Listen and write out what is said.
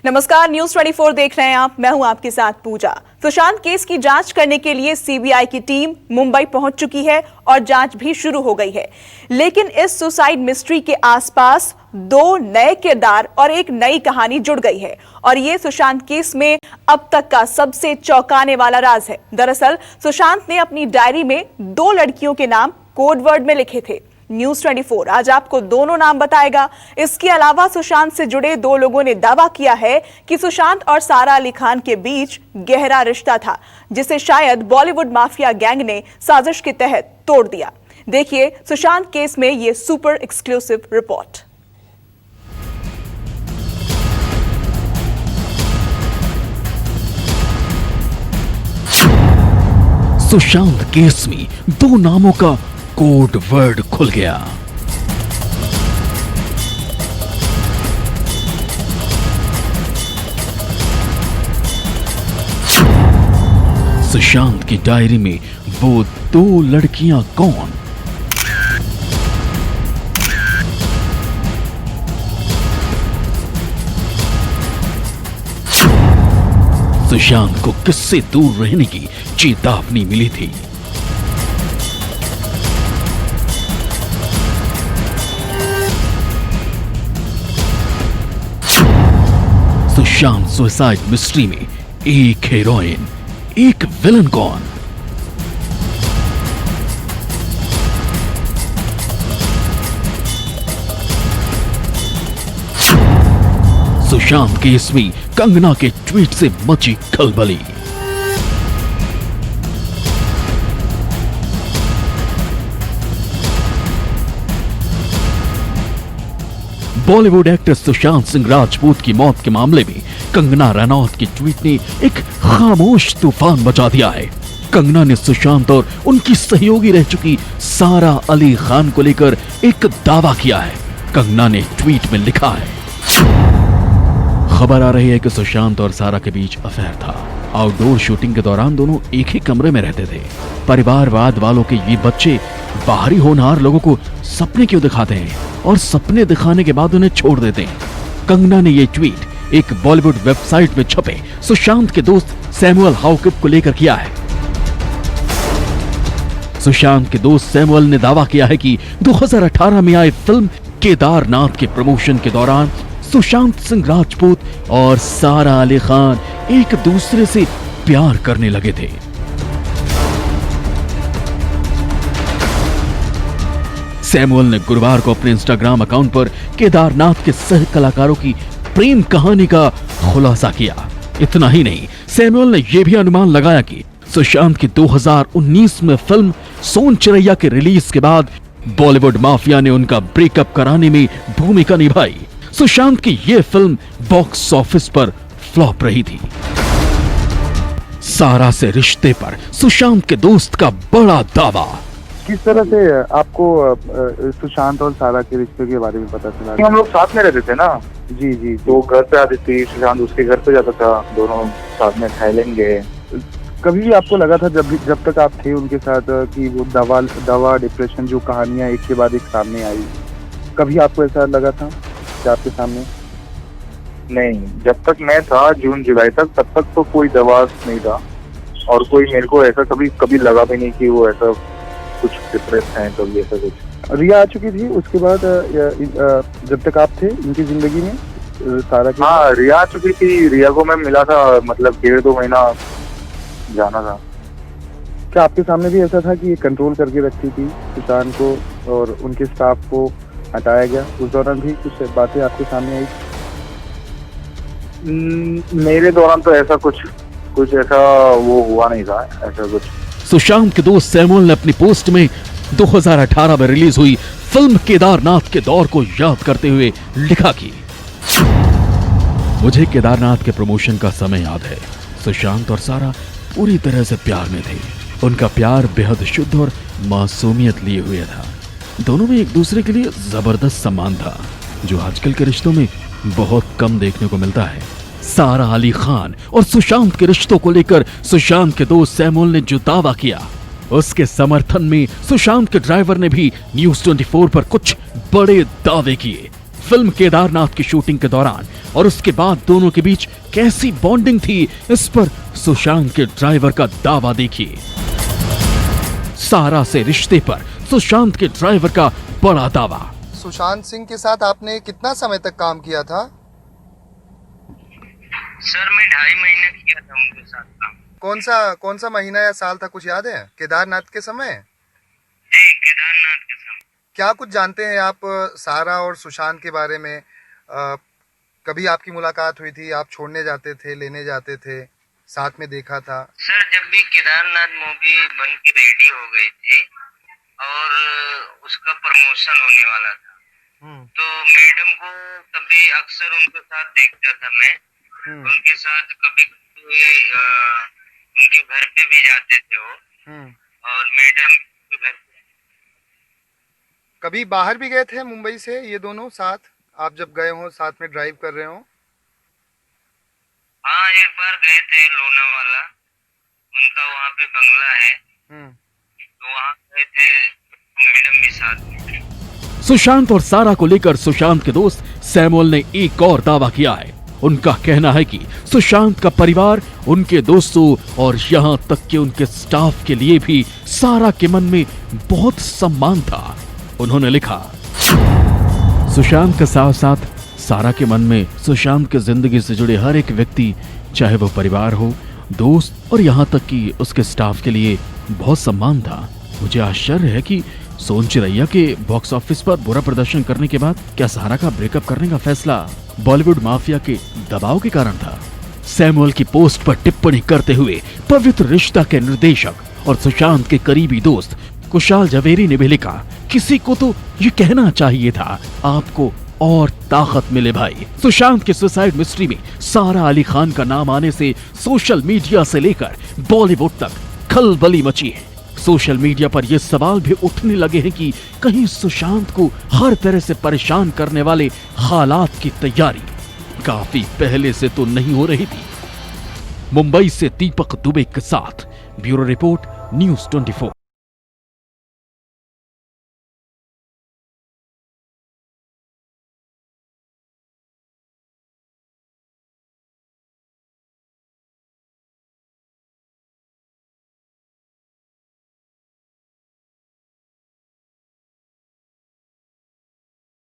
नमस्कार, न्यूज 24 देख रहे हैं आप। मैं हूं आपके साथ पूजा। सुशांत केस की जांच करने के लिए सीबीआई की टीम मुंबई पहुंच चुकी है और जांच भी शुरू हो गई है। लेकिन इस सुसाइड मिस्ट्री के आसपास दो नए किरदार और एक नई कहानी जुड़ गई है और ये सुशांत केस में अब तक का सबसे चौंकाने वाला राज है। दरअसल सुशांत ने अपनी डायरी में दो लड़कियों के नाम कोड वर्ड में लिखे थे। न्यूज 24 आज आपको दोनों नाम बताएगा। इसके अलावा सुशांत से जुड़े दो लोगों ने दावा किया है कि सुशांत और सारा अली खान के बीच गहरा रिश्ता था, जिसे शायद बॉलीवुड माफिया गैंग ने साजिश के तहत तोड़ दिया। देखिए सुशांत केस में ये super exclusive report. Sushant case में दो नामों का कोड वर्ड खुल गया। सुशांत की डायरी में वो दो लड़कियां कौन? सुशांत को किससे दूर रहने की चेतावनी मिली थी? सुशांत सुसाइड मिस्ट्री में एक हीरोइन, एक विलन कौन? सुशांत केस में कंगना के ट्वीट से मची खलबली। बॉलीवुड एक्टर सुशांत सिंह राजपूत की मौत के मामले में कंगना रनौत की ट्वीट ने एक खामोश तूफान मचा दिया है। कंगना ने सुशांत और उनकी सहयोगी रह चुकी सारा अली खान को लेकर एक दावा किया है। कंगना ने ट्वीट में लिखा है, खबर आ रही है कि सुशांत और सारा के बीच अफेयर था। आउटडोर शूटिंग के दौरान दोनों एक ही कमरे में रहते थे। परिवारवाद वालों के ये बच्चे बाहरी होनहार लोगों को सपने क्यों दिखाते हैं और सपने दिखाने के बाद उन्हें छोड़ देते हैं। कंगना ने ये ट्वीट एक बॉलीवुड वेबसाइट में छपे सुशांत के दोस्त सैमुअल हाउकिप को लेकर किया है। सुशांत के दोस्त सैमुअल ने दावा किया है कि 2018 में आई फिल्म केदारनाथ के प्रमोशन के दौरान सुशांत सिंह राजपूत और सारा अली खान एक दूसरे से प्यार करने लगे थे। सैमुअल ने गुरुवार को अपने इंस्टाग्राम अकाउंट पर केदारनाथ के सह कलाकारों की प्रेम कहानी का खुलासा किया। इतना ही नहीं, सैमुअल ने यह भी अनुमान लगाया कि सुशांत की 2019 में फिल्म सोन चिरैया के रिलीज के बाद बॉलीवुड माफिया ने उनका ब्रेकअप कराने में भूमिका निभाई। सुशांत की यह फिल्म बॉक्स ऑफिस पर फ्लॉप रही थी। सारा से रिश्ते पर सुशांत के दोस्त का बड़ा दावा। किस तरह से आपको सुशांत और सारा के रिश्ते के बारे में पता चला? हम लोग साथ में रहते थे ना। जी। तो घर पे आती थी, सुशांत उसके घर पे जाता था, दोनों साथ में थाईलैंड गए। कभी भी आपको लगा था जब तक आप थे उनके साथ कि वो दवा डिप्रेशन जो कहानियां एक के बाद एक सामने आई, कभी आपको ऐसा लगा था कि आपके सामने? नहीं, जब तक मैं था जून जुलाई तक, तब तक तो कोई दवा नहीं था और कोई मेरे को ऐसा कभी लगा भी नहीं कि वो ऐसा कुछ डिप्रेस है। कभी ऐसा कुछ रिया आ चुकी थी उसके बाद जब तक आप थे इनकी जिंदगी में सारा की? हाँ, रिया आ चुकी थी। रिया को मैं मिला था, मतलब 1.5-2 महीना जाना था। क्या आपके सामने भी ऐसा था कि ये कंट्रोल करके रखती थी सुशांत को और उनके स्टाफ को हटाया गया? उस दौरान भी कुछ बातें आपके सामने आई? मेरे दौरान तो ऐसा कुछ ऐसा वो हुआ नहीं था, ऐसा कुछ। सुशांत के दोस्त सैमुअल ने अपनी पोस्ट में 2018 में रिलीज हुई फिल्म केदारनाथ के दौर को याद करते हुए लिखा कि मुझे केदारनाथ के प्रमोशन का समय याद है। सुशांत और सारा पूरी तरह से प्यार में थे। उनका प्यार बेहद शुद्ध और मासूमियत लिए हुए था। दोनों में एक दूसरे के लिए जबरदस्त सम्मान था, जो आजकल के रिश्तों में बहुत कम देखने को मिलता है। सारा अली खान और सुशांत के रिश्तों को लेकर सुशांत के दोस्त सैमुअल ने जो दावा किया, उसके समर्थन में सुशांत के ड्राइवर ने भी न्यूज 24 पर कुछ बड़े दावे किए। फिल्म केदारनाथ की शूटिंग के दौरान और उसके बाद दोनों के बीच कैसी बॉन्डिंग थी, इस पर सुशांत के ड्राइवर का दावा देखिए। सारा से रिश्ते पर सुशांत के ड्राइवर का बड़ा दावा। सुशांत सिंह के साथ आपने कितना समय तक काम किया था? सर मैं 2.5 महीने किया था उनके साथ काम। कौन सा महीना या साल था, कुछ याद है? केदारनाथ के समय? जी, केदारनाथ के समय। क्या कुछ जानते हैं आप सारा और सुशांत के बारे में? कभी आपकी मुलाकात हुई थी? आप छोड़ने जाते थे, लेने जाते थे, साथ में देखा था? सर जब भी केदारनाथ मूवी बन के रेडी हो गई थी और उसका प्रमोशन होने वाला था, तो मैडम को कभी अक्सर उनके साथ देखता था मैं। उनके साथ कभी उनके घर पे भी जाते थे वो, और मैडम के घर पे। कभी बाहर भी गए थे मुंबई से ये दोनों साथ? आप जब गए हो, साथ में ड्राइव कर रहे हो? हाँ, एक बार गए थे लोनावाला, उनका वहाँ पे बंगला है, तो वहाँ गए थे, मैडम भी साथ में। सुशांत और सारा को लेकर सुशांत के दोस्त सैमुअल ने एक और दावा किया है। उनका कहना है कि सुशांत का परिवार, उनके दोस्तों और यहाँ तक कि उनके स्टाफ के लिए भी सारा के मन में बहुत सम्मान था। उन्होंने लिखा, सुशांत के साथ साथ सारा के मन में सुशांत की जिंदगी से जुड़े हर एक व्यक्ति, चाहे वो परिवार हो, दोस्त और यहाँ तक कि उसके स्टाफ के लिए बहुत सम्मान था। मुझे आश्चर्य है कि सोन चिरैया के बॉक्स ऑफिस पर बुरा प्रदर्शन करने के बाद क्या सारा का ब्रेकअप करने का फैसला बॉलीवुड माफिया के दबाव के कारण था। सैमुअल की पोस्ट पर टिप्पणी करते हुए पवित्र रिश्ता के निर्देशक और सुशांत के करीबी दोस्त कुशाल जवेरी ने भी लिखा, किसी को तो ये कहना चाहिए था, आपको और ताकत मिले भाई। सुशांत के सुसाइड मिस्ट्री में सारा अली खान का नाम आने से सोशल मीडिया से लेकर बॉलीवुड तक खलबली मची है। सोशल मीडिया पर यह सवाल भी उठने लगे हैं कि कहीं सुशांत को हर तरह से परेशान करने वाले हालात की तैयारी काफी पहले से तो नहीं हो रही थी। मुंबई से दीपक दुबे के साथ ब्यूरो रिपोर्ट, न्यूज़ 24।